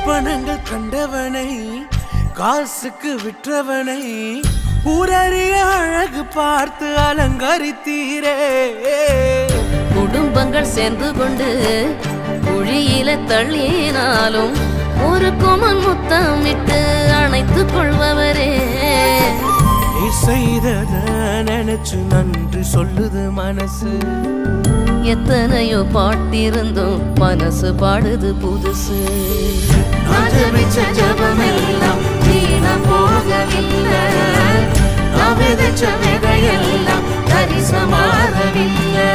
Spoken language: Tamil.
சொப்பனங்கள் கண்டவனை காசுக்கு விற்றவனை ஊரறிய அழகு பார்த்து அலங்கரித்தீரே. குடும்பங்கள் சேர்ந்து கொண்டு குழியில தள்ளினாலும் ஒரு குமன் முத்தமிட்டு அணைத்துக் கொள்பவரே. நீ செய்தத நினைச்சு நன்றி சொல்லுது மனசு. எத்தனையோ பாட்டிருந்தும் மனசு பாடுது புதுசு. ஜபமெல்லாம் வீணா போகவில்லை, விதைச்ச விதையெல்லாம் தரிசமாகவில்லை.